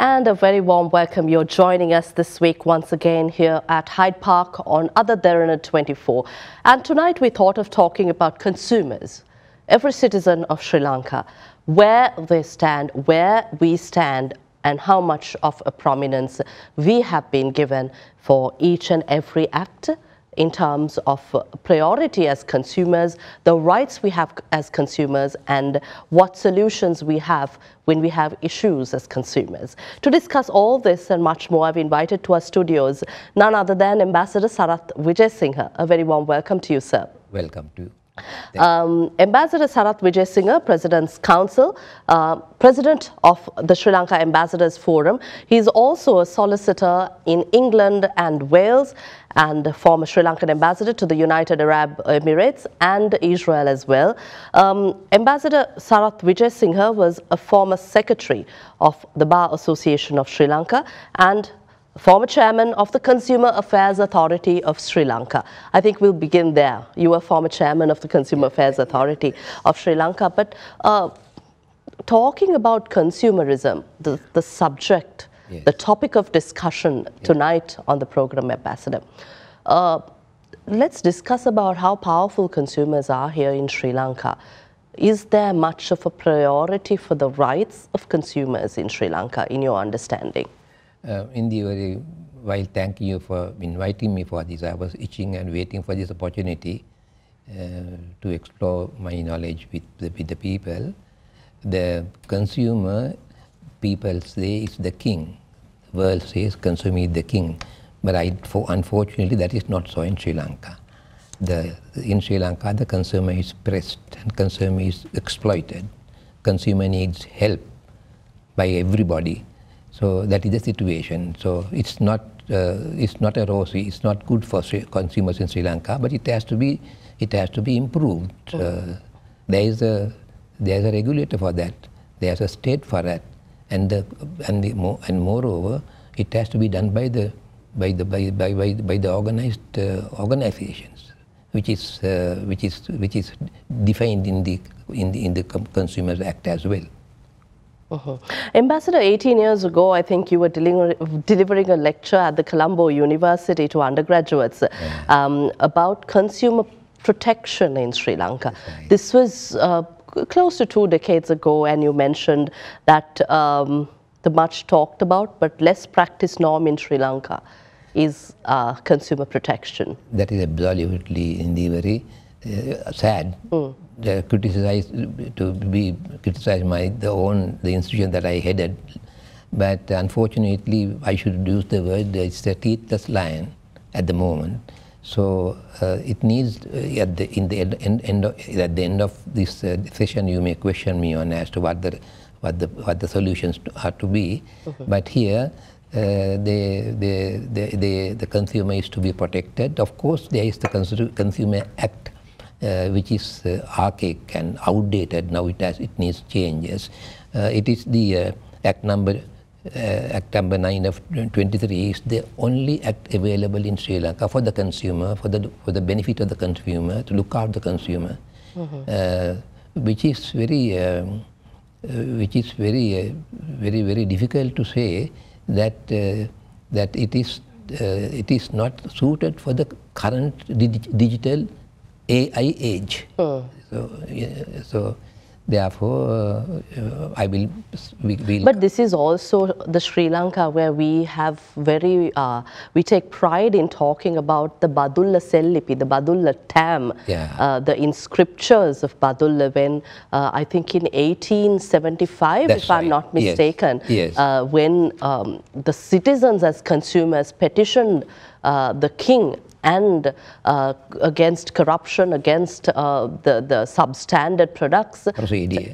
And a very warm welcome. You're joining us this week once again here at Hyde Park on Ada Derana 24. And tonight we thought of talking about consumers, every citizen of Sri Lanka, where they stand, where we stand, and how much of a prominence we have been given for each and every act in terms of priority as consumers, the rights we have as consumers, and what solutions we have when we have issues as consumers. To discuss all this and much more, I've invited to our studios none other than Ambassador Sarath Wijayesinghe. A very warm welcome to you, sir. Welcome to you. Ambassador Sarath Wijayesinghe, President's Council, President of the Sri Lanka Ambassadors Forum. He is also a solicitor in England and Wales and former Sri Lankan ambassador to the United Arab Emirates and Israel as well. Ambassador Sarath Wijayesinghe was a former secretary of the Bar Association of Sri Lanka and former chairman of the Consumer Affairs Authority of Sri Lanka. I think we'll begin there. You were former chairman of the Consumer Affairs Authority of Sri Lanka. But talking about consumerism, the subject, yes, the topic of discussion tonight on the program, Ambassador, let's discuss about how powerful consumers are here in Sri Lanka. Is there much of a priority for the rights of consumers in Sri Lanka, in your understanding? While thanking you for inviting me for this, I was itching and waiting for this opportunity to explore my knowledge with the people. The consumer, people say, is the king. The world says consumer is the king. But unfortunately, that is not so in Sri Lanka. In Sri Lanka, the consumer is pressed and consumer is exploited. Consumer needs help by everybody. So that is the situation. So it's not a rosy. It's not good for consumers in Sri Lanka, but it has to be improved. There is a regulator for that. There's a state for that, and moreover, it has to be done by the organized organizations, which is defined in the Consumers Act as well. Ambassador, 18 years ago, I think you were delivering a lecture at the Colombo University to undergraduates about consumer protection in Sri Lanka. Right. This was close to 2 decades ago, and you mentioned that the much talked about but less practiced norm in Sri Lanka is consumer protection. That is absolutely very sad. To be criticized by the institution that I headed, but unfortunately I should use the word, it's a teethless lion at the moment. So it needs at the end of this session you may question me on as to what the solutions are to be. But here the consumer is to be protected. Of course, there is the Consumer Act, which is archaic and outdated. Now it needs changes. It is the Act number 9 of 23 is the only act available in Sri Lanka for the consumer, for the benefit of the consumer, to look after the consumer, which is very difficult to say that it is not suited for the current digital AI age. So therefore, But this is also the Sri Lanka where we have we take pride in talking about the Badulla Sellipi, the Badulla Tam, the inscriptures of Badulla when I think in 1875, if I'm not mistaken, when the citizens as consumers petitioned the king and against corruption, against the substandard products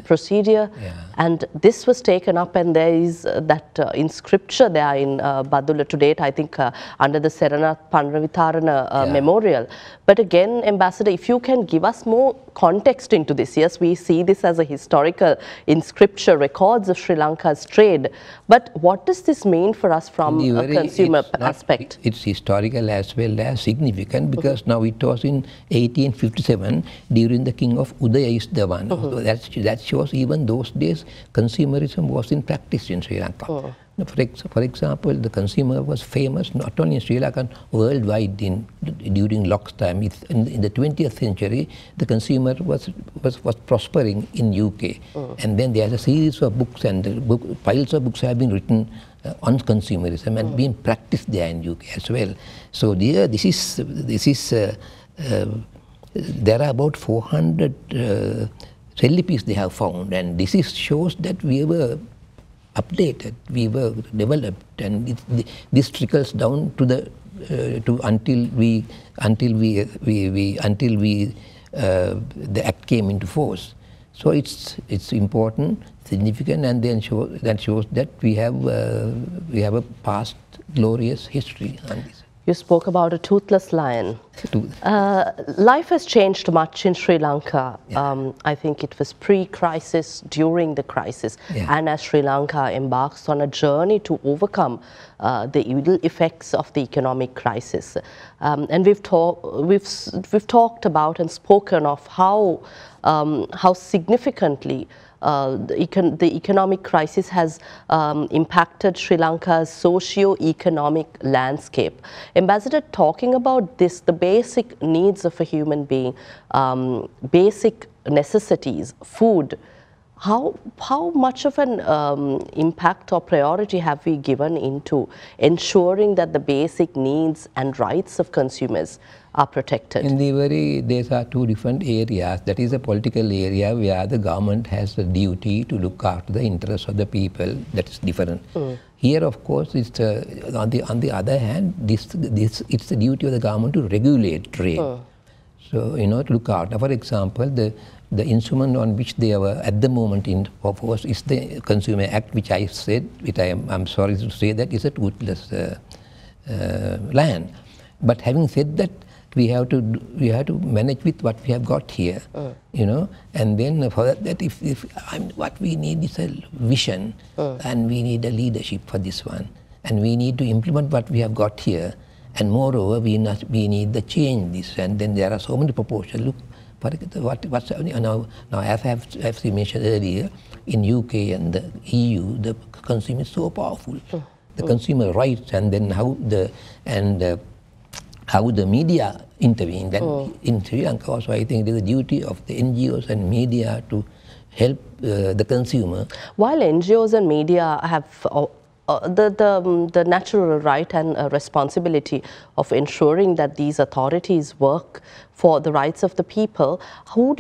procedure. And this was taken up, and there is that inscription there in Badulla to date, I think under the Seranath Panravitarana Memorial. But again, Ambassador, if you can give us more context into this. Yes, we see this as a historical inscription, records of Sri Lanka's trade. But what does this mean for us from a consumer aspect? It's historical as well as significant, because now it was in 1857 during the king of Udaya is the one. That shows even those days consumerism was in practice in Sri Lanka. For example, the consumer was famous not only in Sri Lanka, worldwide during Locke's time. In the 20th century, the consumer was prospering in UK. And then there's a series of books, and piles of books have been written on consumerism and being practiced there in UK as well. So there, there are about 400 recipes they have found, and this shows that we were updated, we were developed, and this trickles down to the until the act came into force. So it's important, significant, and then that shows that we have a past glorious history on this. You spoke about a toothless lion. Life has changed much in Sri Lanka. Yeah. I think it was pre-crisis, during the crisis, and as Sri Lanka embarks on a journey to overcome the evil effects of the economic crisis. And we've talked about and spoken of how significantly the economic crisis has impacted Sri Lanka's socio-economic landscape. Ambassador, talking about this, the basic needs of a human being, basic necessities, food, how much of an impact or priority have we given into ensuring that the basic needs and rights of consumers are protected? In the these are two different areas. That is a political area where the government has a duty to look after the interests of the people. That is different. Here, of course, it's on the other hand, it's the duty of the government to regulate trade. So, to look out. For example, the instrument on which they are at the moment in force is the Consumer Act, which I said, which I'm sorry to say that is a toothless lion. But having said that, we have to manage with what we have got here, and then for that, what we need is a vision, and we need a leadership for this one, and we need to implement what we have got here, and moreover, we need to change this, and then there are so many proposals. Look, what's happening now? As I have mentioned earlier, in UK and the EU, the consumer is so powerful, the consumer rights, and then how the media intervene. Then in Sri Lanka also, I think it is the duty of the NGOs and media to help the consumer. While NGOs and media have the natural right and responsibility of ensuring that these authorities work for the rights of the people, who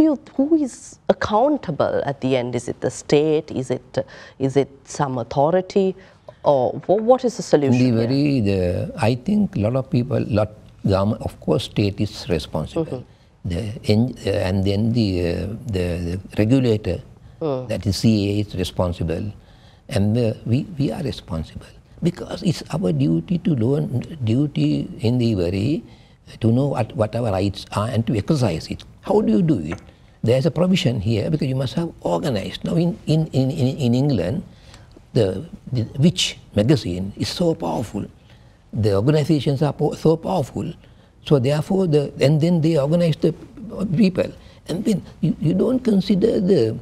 is accountable at the end? Is it the state? Is it some authority? Or what is the solution? I think a lot of people, government, of course, state is responsible, and then the regulator, that is CA, is responsible, and we are responsible, because it's our duty to learn, duty in the very to know what our rights are and to exercise it. How do you do it? There's a provision here, because you must have organized. Now in England, the Which magazine is so powerful. The organizations are so powerful, so therefore and then they organize the people, and then you don't consider the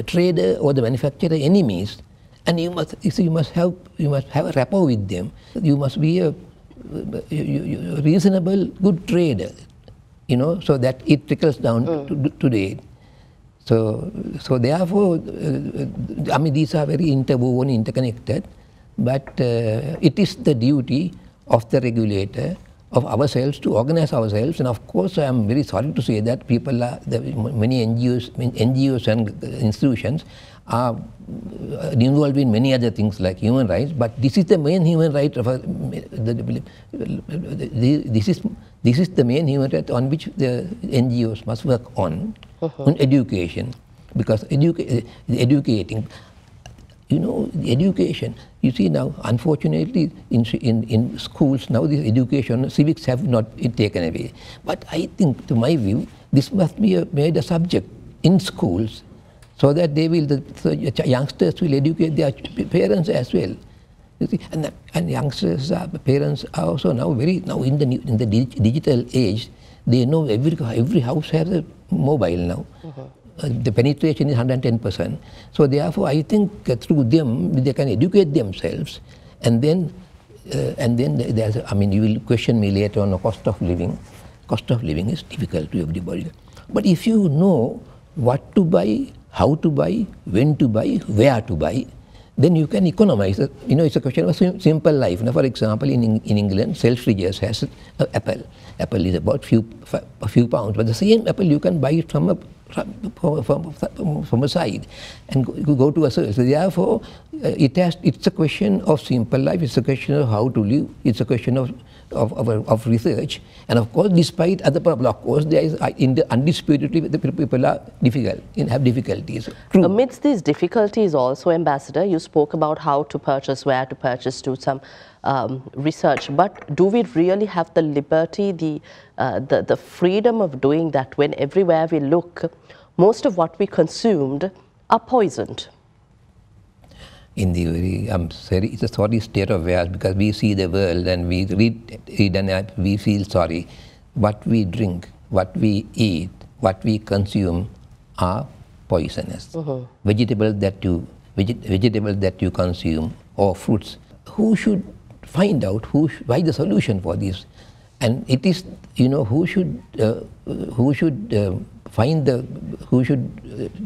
trader or the manufacturer enemies, and you must have a rapport with them. You must be a reasonable, good trader, so that it trickles down to today. So therefore, these are very interwoven, interconnected. But it is the duty of the regulator, of ourselves, to organize ourselves. And of course, I am very sorry to say that many NGOs and institutions are involved in many other things like human rights. But this is the main human right this is the main human right on which the NGOs must work on education, because educating. The education, you see now, unfortunately, in schools, now this education, civics have not been taken away. But I think, to my view, this must be made a subject in schools, so that the youngsters will educate their parents as well. You see, and youngsters, parents are also now in the digital age. They know every house has a mobile now. the penetration is 110%. So therefore, I think through them, they can educate themselves, and then there's, I mean, you will question me later on the cost of living. Cost of living is difficult to everybody. But if you know what to buy, how to buy, when to buy, where to buy, then you can economize. You know, it's a question of a simple life. Now, for example, in England, Selfridges has Apple. Apple is about a few pounds, but the same Apple you can buy it from a side and go to a service. So therefore, it's a question of simple life. It's a question of how to live. It's a question of research. And of course, despite other problems, of course, there is undisputedly the people are difficult, have difficulties. True. Amidst these difficulties also, Ambassador, you spoke about how to purchase, where to purchase, do some research. But do we really have the liberty, the freedom of doing that when everywhere we look, most of what we consumed are poisoned? In the very, it's a sorry state of affairs, because we see the world and we read and we feel sorry. What we drink, what we eat, what we consume are poisonous. Vegetables that you consume, or fruits. Who should find out why the solution for this? And it is, you know, who should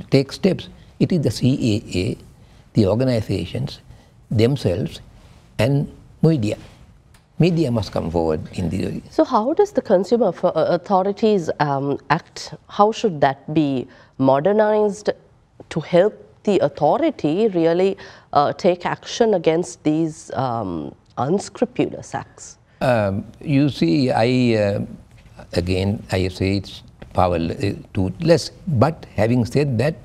take steps? It is the CAA, the organizations themselves, and media. Media must come forward in the... So how does the Consumer Authorities Act, how should that be modernized to help the authority really take action against these unscrupulous acts? You see, I say it's toothless, but having said that,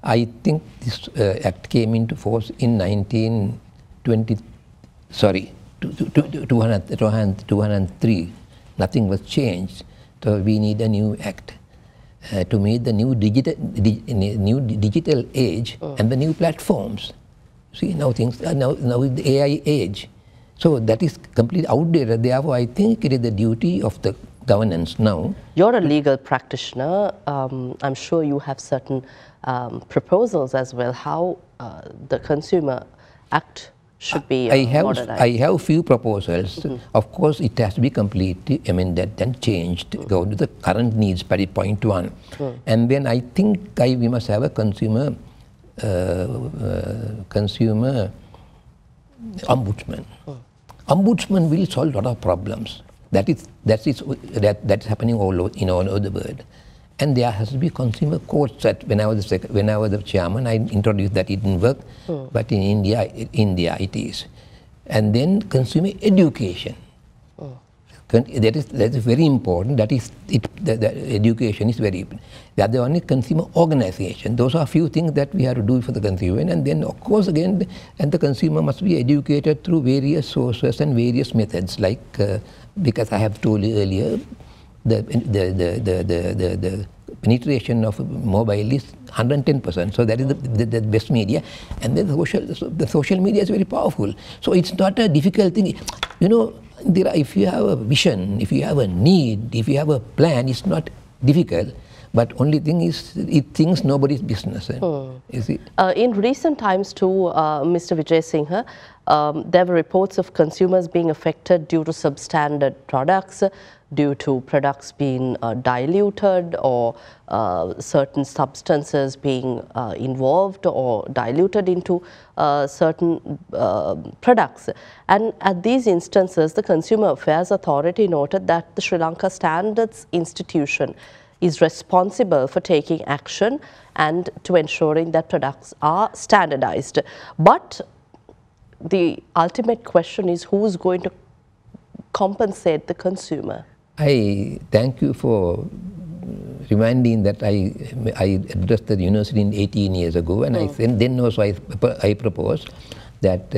I think this act came into force in 203. Nothing was changed. So we need a new act to meet the new digital age and the new platforms. See, now things are now is the AI age. So that is completely outdated. Therefore, I think it is the duty of the governance now. You're a legal practitioner. I'm sure you have certain proposals as well, how the Consumer Act should be modernized. I have few proposals. Of course, it has to be completely amended and changed, go to the current needs, point one. And then I think we must have a consumer ombudsman. Ombudsman will solve a lot of problems. That's happening all over the world. And there has to be consumer courts. That when I was the chairman, I introduced that. It didn't work, but in India it is. And then consumer education. That is very important. The education is very important. The other one is consumer organization. Those are a few things that we have to do for the consumer. And then, of course, again, and the consumer must be educated through various sources and various methods. Like because I have told you earlier, the penetration of mobile is 110%. So that is the best media. And then the social media is very powerful. So it's not a difficult thing. You know, if you have a vision, if you have a need, if you have a plan, it's not difficult. But only thing is, it thinks nobody's business. You see? In recent times too, Mr. Vijay Singha, there were reports of consumers being affected due to substandard products, due to products being diluted, or certain substances being involved or diluted into certain products. And at these instances, the Consumer Affairs Authority noted that the Sri Lanka Standards Institution is responsible for taking action and to ensuring that products are standardized. But the ultimate question is, who's going to compensate the consumer? I thank you for reminding that I addressed the university 18 years ago, and then also I proposed that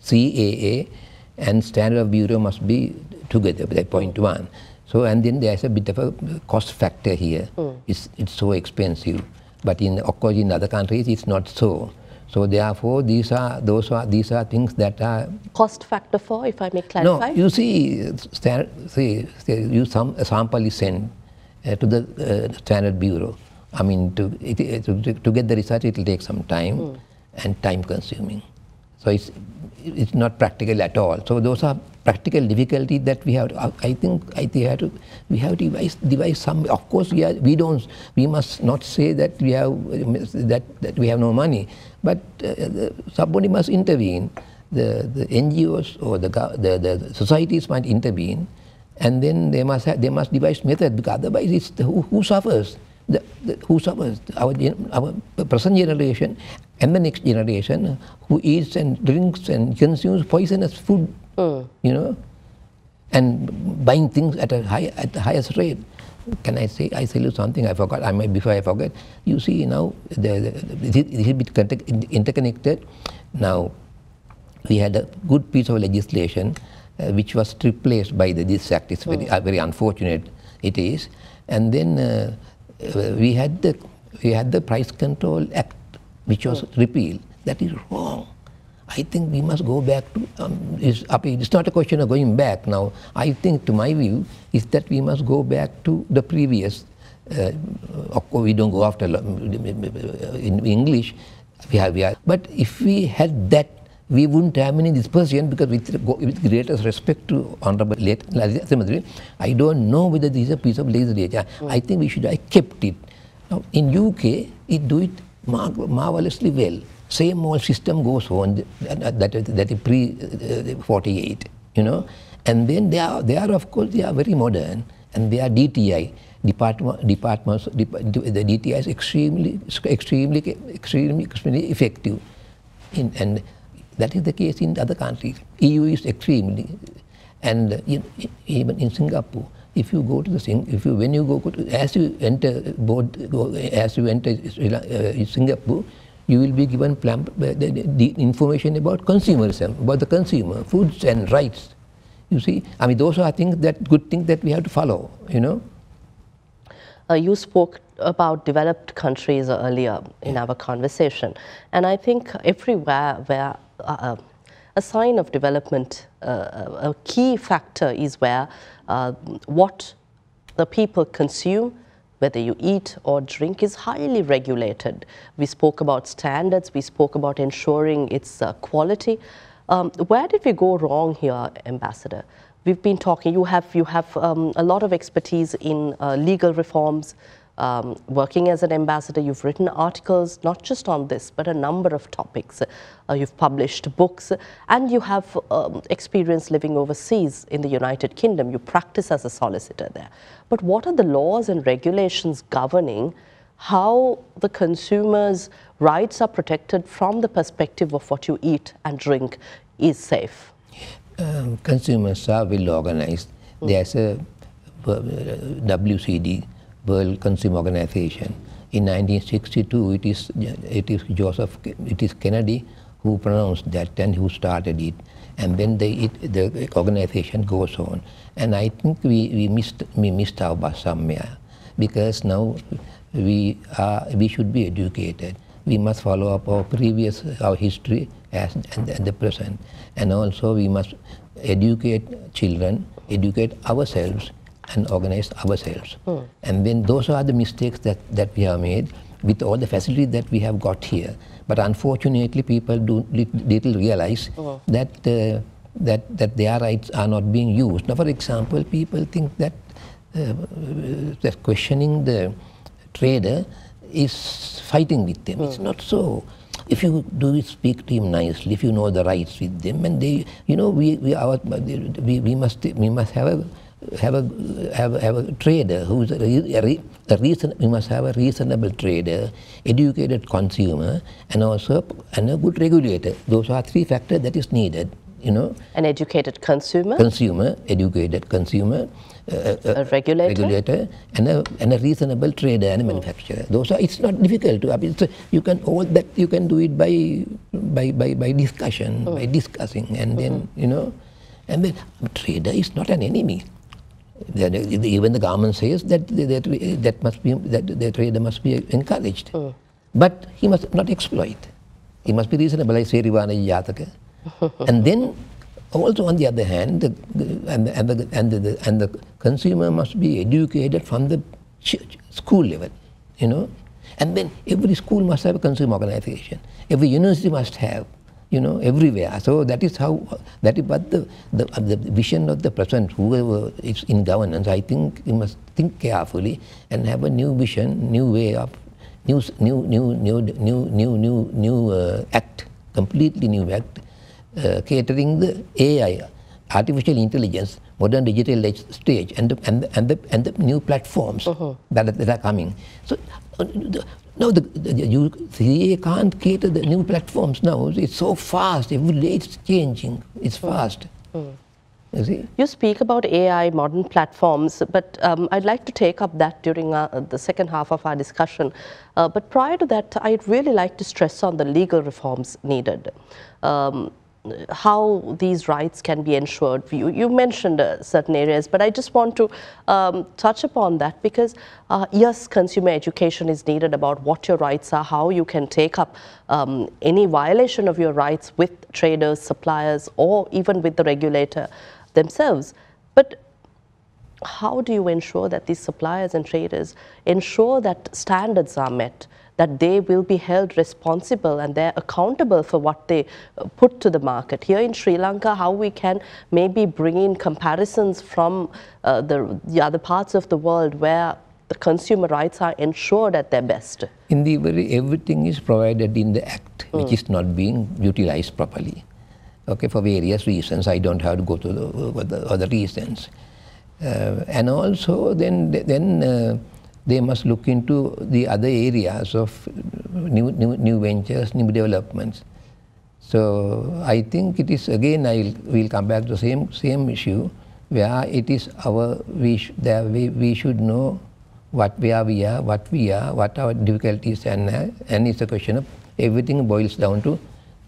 CAA and Standard Bureau must be together, that point one. So, and then there's a bit of a cost factor here. It's so expensive. But of course in other countries it's not so. So therefore, these are things that are Cost factor for, if I may clarify? No, you see, a sample is sent to the Standard Bureau. I mean, to get the research, it will take some time and time consuming. So it's not practical at all. So those are practical difficulties that we have. I think we have to devise some. Of course, we must not say that we have no money, but somebody must intervene. The NGOs or the societies might intervene, and then they must devise method, because otherwise it's who suffers. Who suffers? Our present generation and the next generation, who eats and drinks and consumes poisonous food, you know, and buying things at the highest rate. Can I say you something? I forgot. Before I forget, you see now it is a bit interconnected. Now we had a good piece of legislation which was replaced by this act. It's very unfortunate. It is, and then. We had the Price Control Act, which was repealed. That is wrong. I think we must go back to. It's not a question of going back now. I think, to my view, is that we must go back to the previous. Of course, we don't go after in English. We have. But if we had that, we wouldn't have any dispersion, because with greatest respect to Honorable Lalitha Madri, I don't know whether this is a piece of legislation. I think we should have kept it. Now, in UK, it do it marvelously well. Same old system goes on, that is pre-48, you know. And then they are of course, they are very modern, and they are DTI. The DTI is extremely effective. And that is the case in other countries. EU is extremely, and even in Singapore, if you go to as you enter Singapore, you will be given the information about consumerism, about the consumer, foods and rights. You see, I mean, those are good things that we have to follow. You know. You spoke about developed countries earlier in our conversation, and I think everywhere where a sign of development, a key factor is where what the people consume, whether you eat or drink, is highly regulated. We spoke about standards, we spoke about ensuring its quality. Where did we go wrong here, Ambassador? We've been talking, you have a lot of expertise in legal reforms. Working as an ambassador, you've written articles, not just on this, but a number of topics. You've published books, and you have experience living overseas in the United Kingdom. You practice as a solicitor there. But what are the laws and regulations governing how the consumer's rights are protected from the perspective of what you eat and drink is safe? Consumers are well organized. There's a WCD, World Consumer Organization. In 1962, it is Kennedy who pronounced that and who started it, and then the organization goes on. And I think we missed our bus somewhere, because now we should be educated. We must follow up our history and the present, and also we must educate children, educate ourselves, and organize ourselves. And then those are the mistakes that we have made with all the facilities that we have got here. But unfortunately, people little realize that their rights are not being used. Now, for example, people think that questioning the trader is fighting with them. It's not so. If you speak to him nicely, if you know the rights with them, and we must have a trader who's we must have a reasonable trader, educated consumer, and also a good regulator. Those are three factors that is needed. You know, an educated consumer, educated consumer, a regulator, and a reasonable trader and a manufacturer. Those are. It's not difficult to. I mean, you can do it by discussion, by discussing, and then and then trader is not an enemy. Even the government says that the trader must be encouraged, but he must not exploit. It must be reasonable, like Serivana Jataka. And then also on the other hand, the consumer must be educated from the school level, you know. And then every school must have a consumer organization. Every university must have, you know, everywhere. So that is what the vision of the present, whoever is in governance, I think you must think carefully and have a new vision, new way of, new act, completely new act, catering the AI, artificial intelligence, modern digital stage, and the new platforms that are coming. So now you can't cater the new platforms now. It's so fast. Every day it's changing. It's fast. You see? You speak about AI, modern platforms, but I'd like to take up that during the second half of our discussion. But prior to that, I'd really like to stress on the legal reforms needed. How these rights can be ensured. You mentioned certain areas, but I just want to touch upon that because, yes, consumer education is needed about what your rights are, how you can take up any violation of your rights with traders, suppliers, or even with the regulator themselves. But how do you ensure that these suppliers and traders ensure that standards are met, that they will be held responsible and they're accountable for what they put to the market? Here in Sri Lanka, how we can maybe bring in comparisons from the other parts of the world where the consumer rights are ensured at their best? In the very, everything is provided in the Act, which is not being utilized properly. Okay, for various reasons. I don't have to go to the other reasons. And also then they must look into the other areas of new ventures, new developments. So I think it is, again, we'll come back to the same issue, where it is we should know where we are, what our difficulties and it's a question of everything boils down to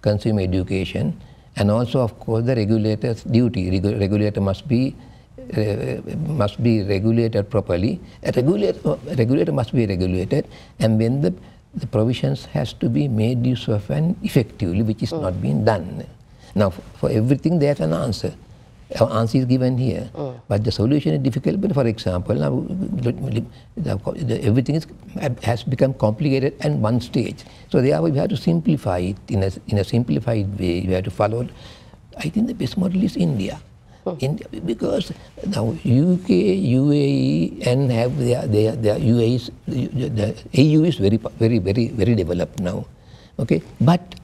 consumer education, and also of course the regulator's duty. Regulator must be regulated properly. A regulator must be regulated, and when the provisions has to be made use of and effectively, which is not being done. Now, for everything there's an answer. Our answer is given here, but the solution is difficult. But for example, now everything has become complicated at one stage. So therefore, we have to simplify it in a simplified way. We have to follow. I think the best model is India. India, because now UK, UAE, and have their UAEs, the AU is very developed now. Okay, but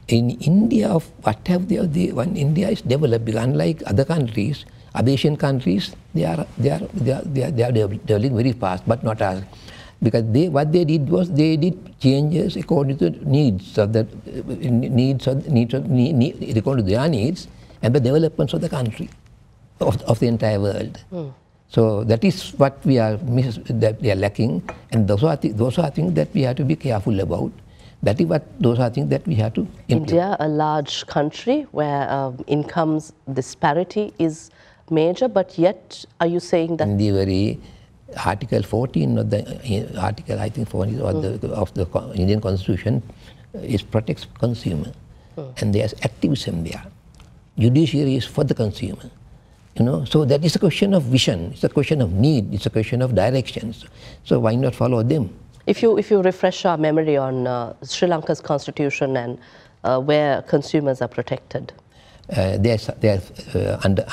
in India, what have India is developed, unlike other countries, other Asian countries, they are developing very fast, but not us, because what they did was they did changes according to needs of according to their needs and the developments of the country, of the entire world. So that is what we are lacking, and those are things that we have to be careful about. Those are things that we have to implement. India, a large country where incomes disparity is major, but yet are you saying that? In the very Article 14 of the Article, I think, 14 of the Indian Constitution, it protects consumer, and there's activism there. Judiciary is for the consumer. You know, so that is a question of vision. It's a question of need. It's a question of directions. So why not follow them? If you refresh our memory on Sri Lanka's constitution and where consumers are protected, there's under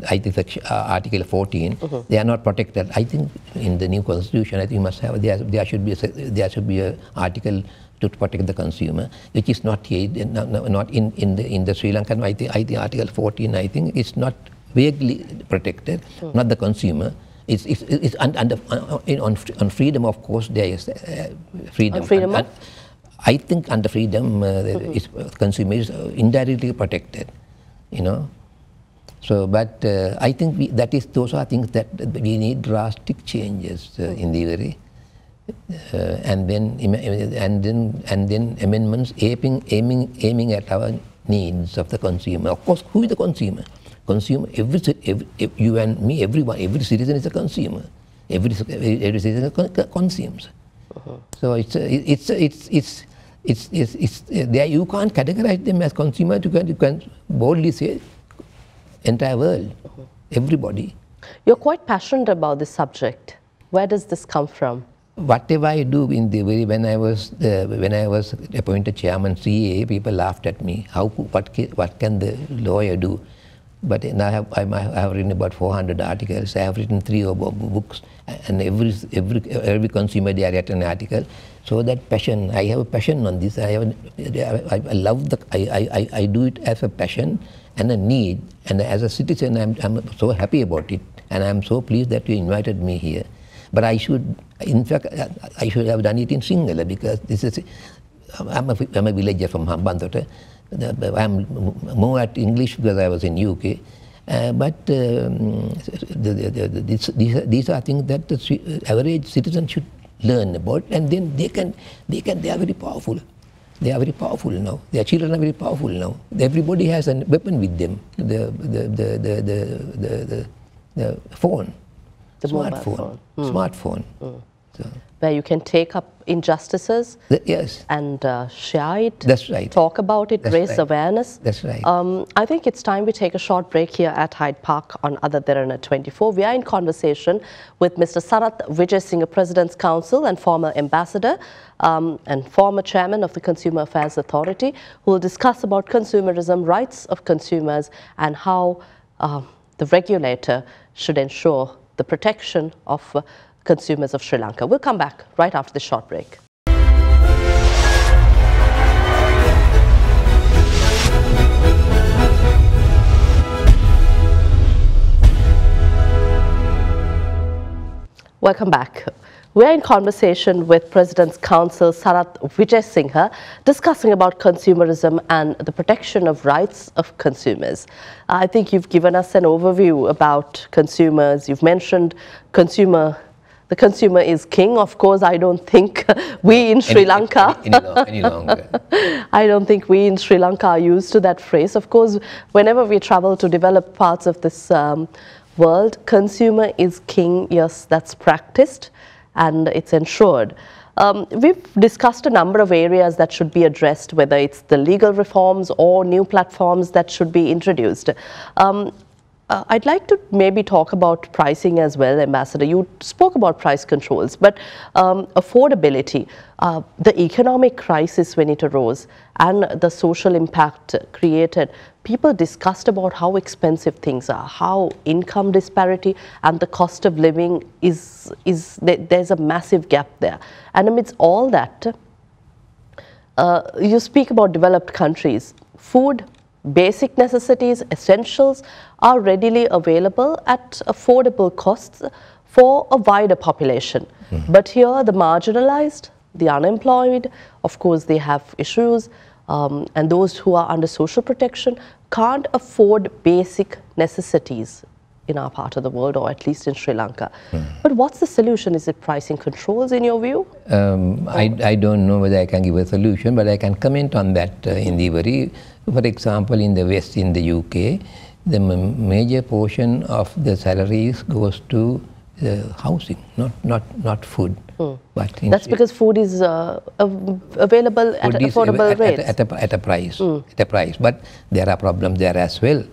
I think Article 14, they are not protected. I think in the new constitution, I think you must have there should be a article to protect the consumer, which is not here, not in the Sri Lankan. I think Article 14, I think it's not vaguely protected, not the consumer. It's on freedom, of course, there is freedom. On freedom? I think under freedom, consumer is indirectly protected, you know. So, but I think those are things that we need drastic changes in the very, and then amendments aiming at our needs of the consumer. Of course, who is the consumer? Consumer, you and me, everyone, every citizen is a consumer. Every citizen consumes. So it's You can't categorize them as consumers. You can boldly say entire world, everybody. You're quite passionate about this subject. Where does this come from? Whatever I do when I was appointed chairman CA, people laughed at me. What can the lawyer do? But now I have written about 400 articles. I have written 3 or more books, and every consumer they write an article. So that passion, I have a passion on this. I love I do it as a passion and a need. And as a citizen, I'm so happy about it, and I'm so pleased that you invited me here. But I should have done it in Sinhala, because I'm a villager from Hambantota. I'm more at English because I was in UK. But these are things that the average citizen should learn about, and then they are very powerful. They are very powerful now. Their children are very powerful now. Everybody has a weapon with them. The phone. The smartphone. Smartphone. So. Where you can take up injustices yes. and share it. That's right. Talk about it, That's raise right. awareness. That's right. I think it's time we take a short break here at Hyde Park on Adadirana 24. We are in conversation with Mr. Sarath Wijesinghe, President's Counsel and former Ambassador and former Chairman of the Consumer Affairs Authority, who will discuss about consumerism, rights of consumers, and how the regulator should ensure the protection of consumers of Sri Lanka. We'll come back right after this short break. Welcome back. We're in conversation with President's Counsel Sarath Wijesinghe, discussing about consumerism and the protection of rights of consumers. I think you've given us an overview about consumers. You've mentioned the consumer is king. Of course, I don't think we in Sri Lanka, any longer. I don't think we in Sri Lanka are used to that phrase. Of course, whenever we travel to developed parts of this world, consumer is king. Yes, that's practiced and it's ensured. We've discussed a number of areas that should be addressed, whether it's the legal reforms or new platforms that should be introduced. I'd like to maybe talk about pricing as well, Ambassador. You spoke about price controls, but affordability, the economic crisis when it arose, and the social impact created, people discussed about how expensive things are, how income disparity and the cost of living there's a massive gap there. And amidst all that, you speak about developed countries. Food, basic necessities, essentials are readily available at affordable costs for a wider population. But here the marginalized, the unemployed, of course they have issues, and those who are under social protection can't afford basic necessities in our part of the world, or at least in Sri Lanka. But what's the solution? Is it pricing controls in your view? I don't know whether I can give a solution, but I can comment on that in the very, for example, in the West, in the UK, the major portion of the salaries goes to housing, not food. But that's because food is available at affordable rates. At a price. But there are problems there as well.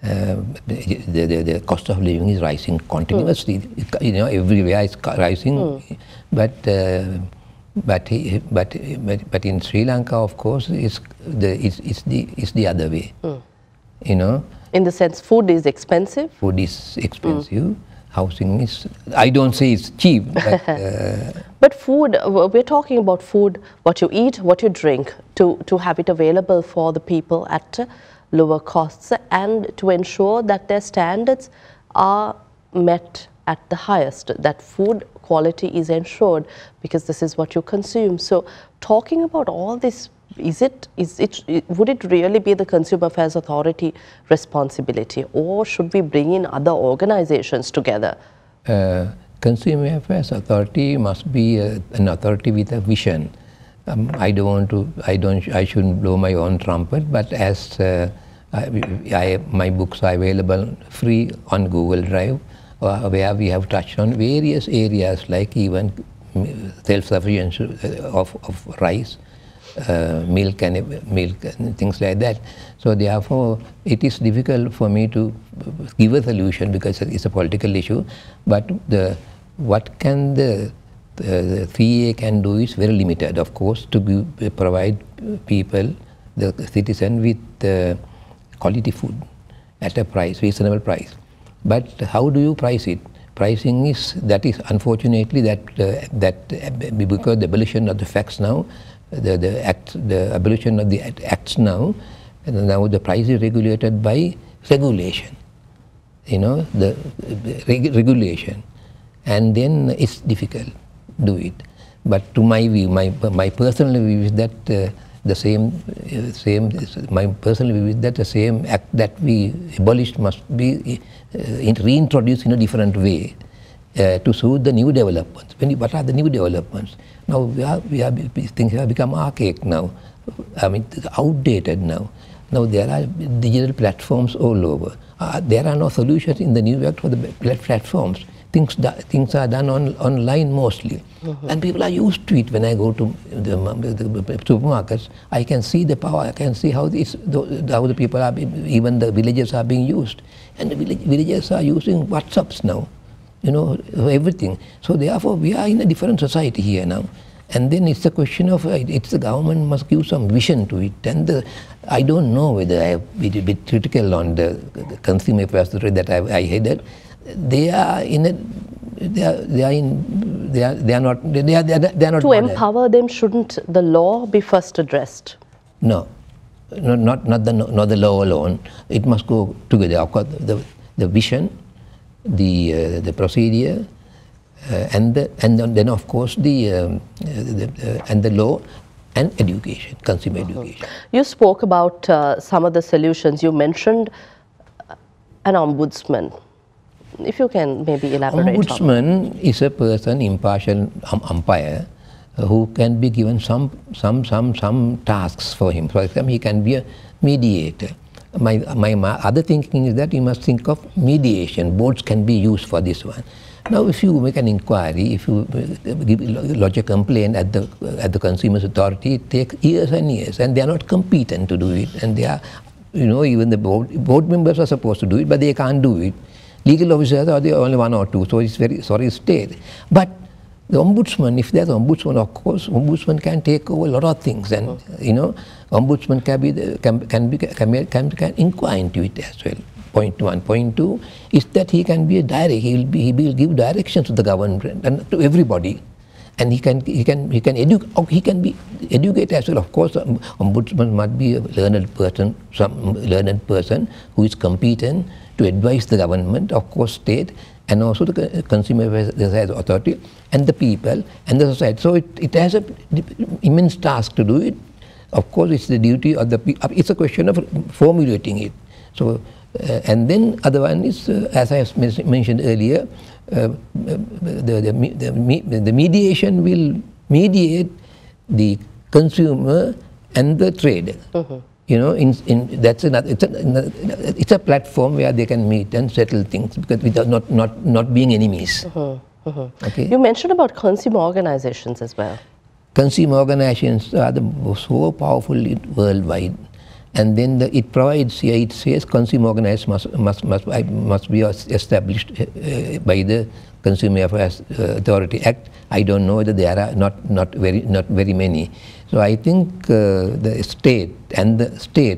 The cost of living is rising continuously. You know, everywhere it's rising. But in Sri Lanka, of course, it's the other way. You know. In the sense, food is expensive. Food is expensive. Housing is, I don't say it's cheap, but... But food, we're talking about food, what you eat, what you drink, to have it available for the people at lower costs and to ensure that their standards are met at the highest, that food quality is ensured, because this is what you consume. So talking about all this, would it really be the Consumer Affairs Authority responsibility, or should we bring in other organizations together? Consumer Affairs Authority must be an authority with a vision. I shouldn't blow my own trumpet, but as my books are available free on Google Drive, where we have touched on various areas like even self-sufficiency of rice, milk and things like that. So therefore, it is difficult for me to give a solution because it's a political issue. But what can the 3A can do is very limited, of course, to provide people, the citizen, with quality food at a reasonable price. But how do you price it? Pricing is unfortunately because the abolition of the facts now, the abolition of the acts now the price is regulated by regulation. The regulation, and then it's difficult to do it. But to my view, my personal view is that the same act that we abolished must be reintroduced in a different way to suit the new developments. What are the new developments? Now things have become archaic now. I mean, outdated now. Now there are digital platforms all over. There are no solutions in the new act for the platforms. Things are done online mostly, and people are used to it. When I go to the supermarkets, I can see the power. I can see how the people are, even the villages are being used, and the villages are using WhatsApps now. Everything. So therefore, we are in a different society here now. And then it's a question of the government must give some vision to it. And I don't know whether I have been a bit critical on the consumer affairs that I headed. They are not. To empower them, shouldn't the law be first addressed? No, not the law alone. It must go together. Of course, the vision, the procedure, and then of course the law and education, consumer education. You spoke about some of the solutions. You mentioned an ombudsman. If you can maybe elaborate. Ombudsman is a person, impartial umpire, who can be given some tasks for him. For example, he can be a mediator. My other thinking is that you must think of mediation. Boards can be used for this one. Now, if you make an inquiry, if you lodge a complaint at the Consumers Authority, it takes years and years, and they are not competent to do it. And they are, even the board members are supposed to do it, but they can't do it. Legal officers are the only one or two, so it's very sorry state. But the ombudsman, if there's an ombudsman, of course, ombudsman can take over a lot of things, and ombudsman can inquire into it as well. Point one. Point two is that he can be a he will give directions to the government and to everybody, and he can be educated as well. Of course, ombudsman must be a learned person, some learned person who is competent to advise the government, of course, state, and also the Consumer Affairs Authority, and the people, and the society. So it has an immense task to do it. Of course, it's the duty of the people. It's a question of formulating it. So, and then other one is, as I mentioned earlier, the mediation will mediate the consumer and the trader. That's it's a platform where they can meet and settle things because without not being enemies. Okay. You mentioned about consumer organizations as well. Consumer organizations are so powerful worldwide, and then it provides here. It says consumer organizations must be established by the Consumer Affairs Authority Act. I don't know whether there are not very many. So I think the state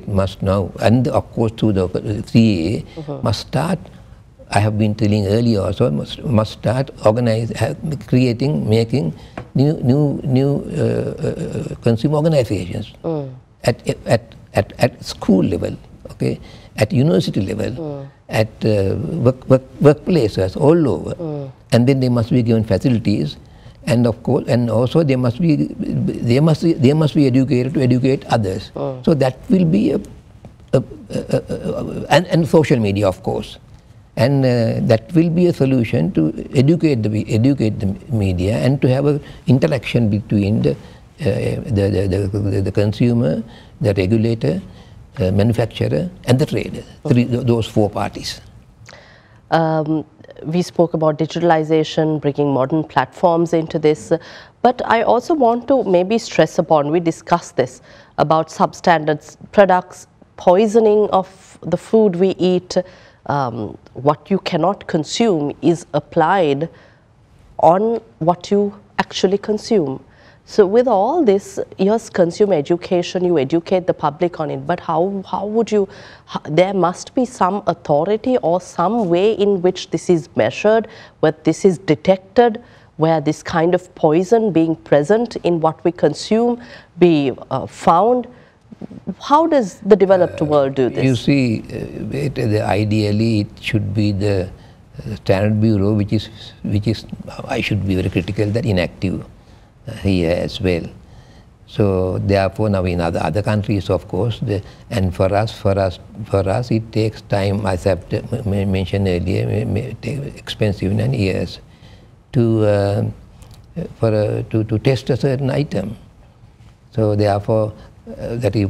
must now, and of course through the CA, must start. I have been telling earlier also, must start making new consumer organizations at school level, okay, at university level, at workplaces all over, and then they must be given facilities. And of course, and also they must be educated to educate others. So that will be and social media, of course, and that will be a solution to educate the media and to have an interaction between the consumer, the regulator, manufacturer, and the trader. Those four parties. we spoke about digitalization, bringing modern platforms into this, but I also want to maybe stress upon, we discussed this, about substandard products, poisoning of the food we eat, what you cannot consume is applied on what you actually consume. So with all this, yes, consumer education, you educate the public on it, but how would you, there must be some authority or some way in which this is measured, where this is detected, where this kind of poison being present in what we consume be found. How does the developed world do this? You see, ideally it should be the Standard Bureau, which is I should be very critical, that inactive here as well. So therefore, now in other countries, of course, and for us, it takes time, as I've mentioned earlier, it takes expensive and years to test a certain item. So therefore, that is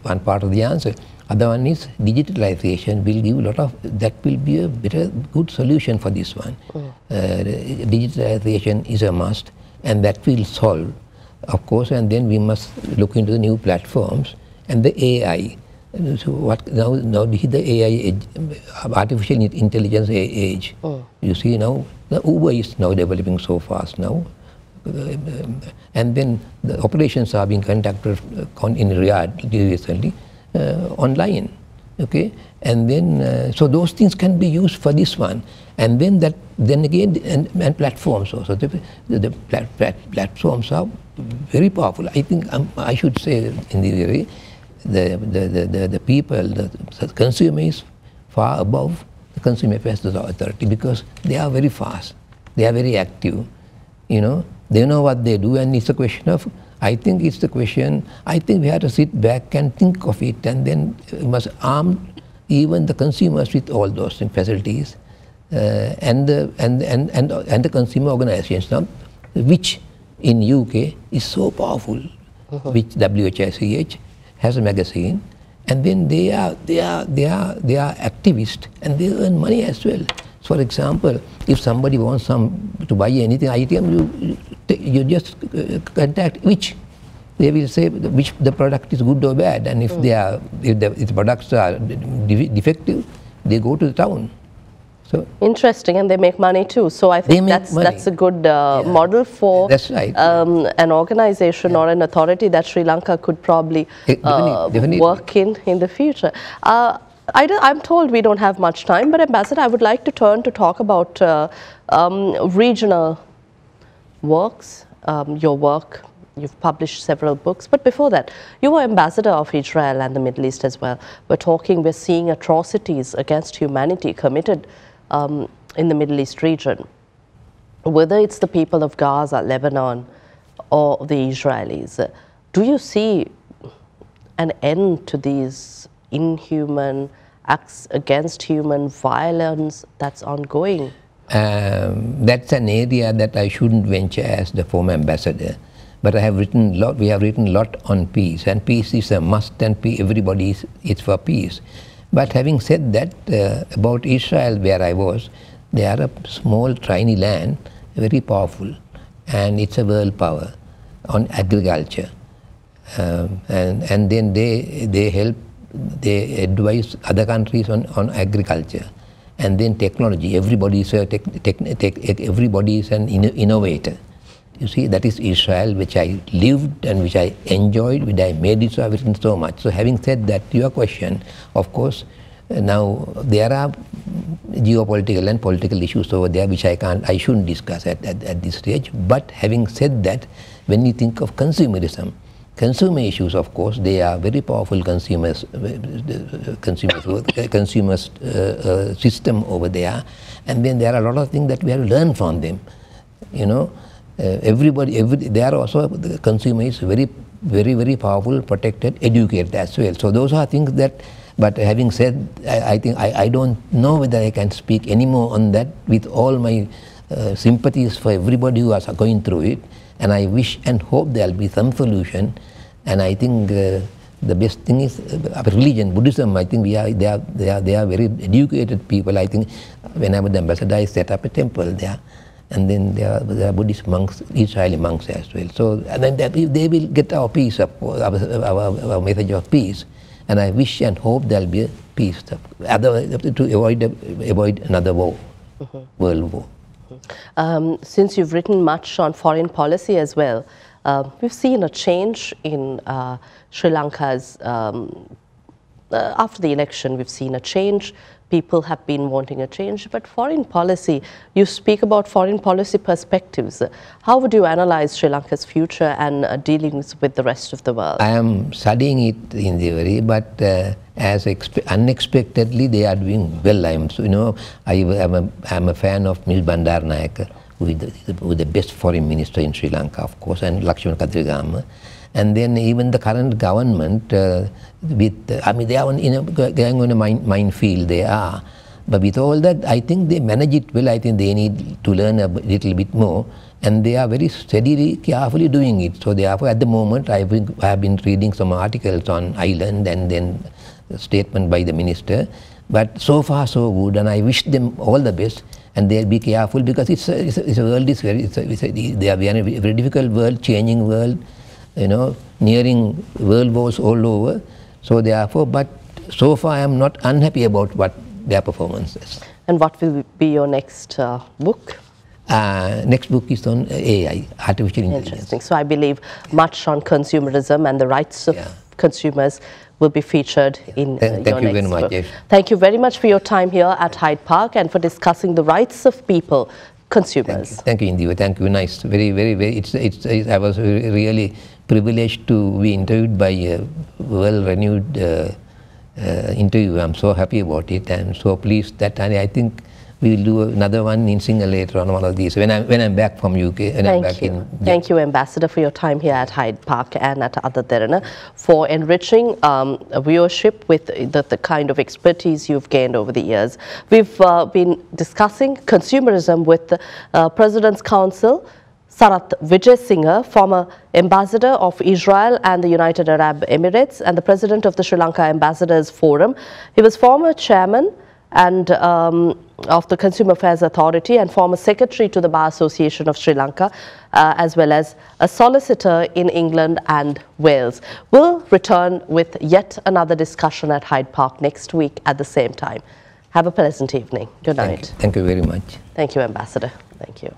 one part of the answer. Other one is digitalization will give a lot of, that will be a good solution for this one. Digitalization is a must, and that will solve, of course, and then we must look into the new platforms and the AI. So what now the AI age, artificial intelligence age. You see now, the Uber is now developing so fast now. And then the operations are being conducted in Riyadh recently online, okay, and then so those things can be used for this one, and then again and platforms also. The platforms are very powerful. I think I should say in the way the people, the consumer is far above the Consumer Affairs Authority, because they are very fast, they are very active, you know. They know what they do, and it's a question of, I think it's the question, I think we have to sit back and think of it, and then we must arm even the consumers with all those facilities, and the consumer organizations now, which in UK is so powerful, which WHICH has a magazine, and then they are activists, and they earn money as well. For example, if somebody wants to buy anything item, you just contact which. They will say which the product is good or bad, and if the products are defective, they go to the town. So interesting, and they make money too. So I think that's a good model for an organization or an authority that Sri Lanka could probably definitely work in the future. I'm told we don't have much time, but Ambassador, I would like to turn to talk about regional works, your work. You've published several books, but before that, you were ambassador of Israel and the Middle East as well. We're seeing atrocities against humanity committed in the Middle East region. Whether it's the people of Gaza, Lebanon, or the Israelis, do you see an end to these inhuman acts against human violence that's ongoing? That's an area that I shouldn't venture as the former ambassador. But we have written a lot on peace, and peace is a must, and everybody is for peace. But having said that, about Israel, where I was, they are a small, tiny land, very powerful, and it's a world power on agriculture. And then they advise other countries on agriculture, and then technology. Everybody is an innovator. You see, that is Israel, which I lived and which I enjoyed, which I made it so I've written so much. So having said that, to your question, of course, now there are geopolitical and political issues over there which I shouldn't discuss at this stage. But having said that, when you think of consumerism, consumer issues, of course, they are very powerful consumer system over there, and then there are a lot of things that we have to learn from them, you know. They are also, the consumer is very, very, very powerful, protected, educated as well. So those are things that, but having said, I think I don't know whether I can speak anymore on that, with all my sympathies for everybody who is going through it, and I wish and hope there will be some solution, and I think the best thing is religion, Buddhism. I think they are very educated people. I think when I was the ambassador, I set up a temple there, and then there are Buddhist monks, Israeli monks as well. So and then they will get our peace, our message of peace. And I wish and hope there will be a peace, to avoid another war, world war. Since you've written much on foreign policy as well, we've seen a change in Sri Lanka's, after the election, we've seen a change. People have been wanting a change, but foreign policy, you speak about foreign policy perspectives. How would you analyze Sri Lanka's future and dealings with the rest of the world? I am studying it in theory, but as unexpectedly they are doing well. I am a fan of Ms. Bandaranaike, who is the best foreign minister in Sri Lanka, of course, and Lakshmana Kadirigama. And then even the current government, they are going on a minefield, they are. But with all that, I think they manage it well. I think they need to learn a little bit more. And they are very steadily, carefully doing it. So therefore, at the moment, I have been reading some articles on island and then a statement by the minister. But so far, so good. And I wish them all the best. And they'll be careful because it's a world, they are in a very difficult world, changing world. Nearing world wars all over. So therefore, but so far I am not unhappy about what their performance is. And what will be your next book? Next book is on AI, artificial intelligence. Interesting. So I believe much on consumerism and the rights of consumers will be featured in your next book. Thank you very much. Yes. Thank you very much for your time here at Hyde Park and for discussing the rights of people, consumers. Thank you, Indiva. Thank you. Nice. Very, very, very. I was really privileged to be interviewed by a well-renewed interview. I'm so happy about it and so pleased that I think we will do another one in Sinhala later on, one of these when I'm back from UK. Thank you, Ambassador, for your time here at Hyde Park and at Adaderana for enriching viewership with the kind of expertise you've gained over the years. We've been discussing consumerism with the President's Council, Sarath Wijesinghe, former ambassador of Israel and the United Arab Emirates and the president of the Sri Lanka Ambassadors Forum. He was former chairman and of the Consumer Affairs Authority and former secretary to the Bar Association of Sri Lanka, as well as a solicitor in England and Wales. We'll return with yet another discussion at Hyde Park next week at the same time. Have a pleasant evening. Good night. Thank you very much. Thank you, Ambassador. Thank you.